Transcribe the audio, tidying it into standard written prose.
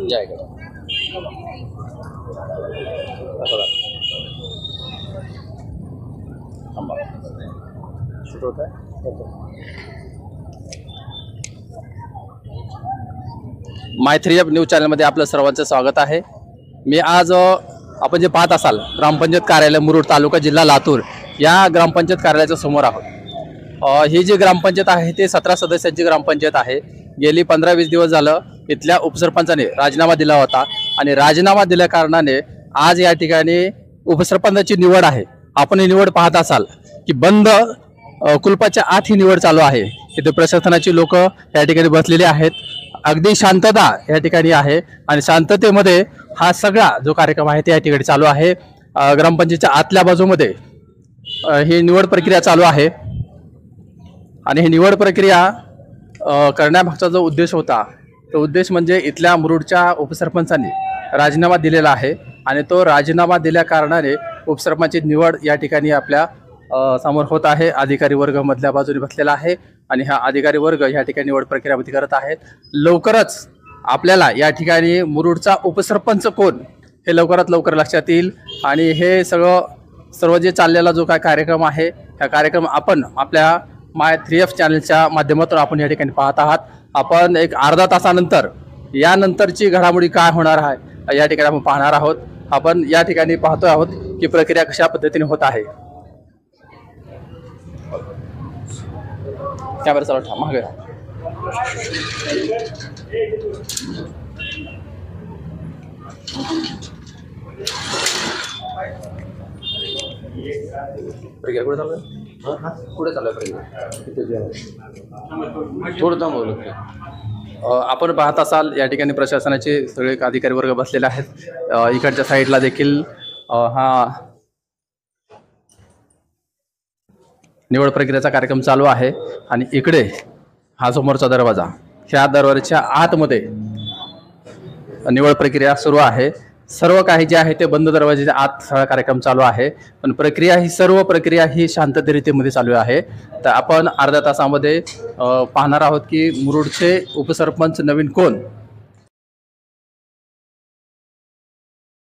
जाएगा शूट होता है। माय 3 न्यूज चॅनलमध्ये आपलं सर्वांचं स्वागत आहे। मी आज आपण जे पाहत असाल ग्रामपंचायत कार्यालय मुरुड तालुका जिल्हा लातूर या ग्रामपंचायत कार्यालयाच्या समोर आहोत। ही जी ग्रामपंचायत आहे ते 17 सदस्यांची ग्रामपंचायत आहे। गेली 15-20 दिवस झालं इथल्या उपसरपंचाने राजीनामा दिला होता आणि राजीनामा दिल्या कारणाने आज या ठिकाणी उपसरपंचाची निवड आहे। आपण ही निवड पाहत असाल की बंद कुलपाच्या आत ही निवड चालू आहे। इथे प्रशासनाची लोक या ठिकाणी बसलेले आहेत। अगदी शांतता या ठिकाणी आहे आणि शांततेमध्ये हा सगळा जो कार्यक्रम आहे ते या ठिकाणी चालू आहे। ग्रामपंचायतीच्या आतल्या बाजूमध्ये ही निवड प्रक्रिया चालू आहे आणि ही निवड प्रक्रिया करण्यामागचा जो उद्देश होता तो उद्देश म्हणजे इथल्या मुरुडच्या उपसरपंचांनी राजीनामा दिलेला आहे आणि तो राजीनामा दिल्या कारणाने उपसरपंचाची निवड या ठिकाणी आपल्या समोर होत आहे। अधिकारी वर्ग मधल्या बाजूने बसलेला आहे आणि हा अधिकारी वर्ग या ठिकाणी निवड प्रक्रियामध्ये करत आहेत। लवकरच आपल्याला या ठिकाणी मुरुडचा उपसरपंच कोण हे लवकरात लवकर लक्षात येईल आणि हे सर्व जे चाललेला जो काय कार्यक्रम आहे हा कार्यक्रम आपण आपल्या माय 3F चॅनलच्या माध्यमातून आपण या ठिकाणी पाहत आहात। आपण एक अर्धा तासानंतर यानंतरची घडामोडी काय होणार आहे या ठिकाणी आपण पाहणार आहोत। आपण या ठिकाणी पाहतो आहोत की प्रक्रिया कशा पद्धतीने होत आहे। कॅमेरा चालू ठेवा मागे प्रक्रिया कुठे चालू आहे? कुठे चालू आहे प्रक्रिया? थोडं थांबवलं आपण पाहत असाल या ठिकाणी प्रशासनाचे सगळे अधिकारी वर्ग बसलेले आहेत। इकडच्या साईडला देखील हा निवड प्रक्रियेचा कार्यक्रम चालू आहे आणि इकडे हा समोरचा दरवाजा ह्या दरवाजाच्या आतमध्ये निवड प्रक्रिया सुरू आहे। सर्व काही जे आहे ते बंद दरवाजाच्या आत सगळा कार्यक्रम चालू आहे पण सर्व प्रक्रिया ही शांततेमध्ये चालू आहे। तर आपण अर्ध्या तासामध्ये पाहणार आहोत की मुरुडचे उपसरपंच नवीन कोण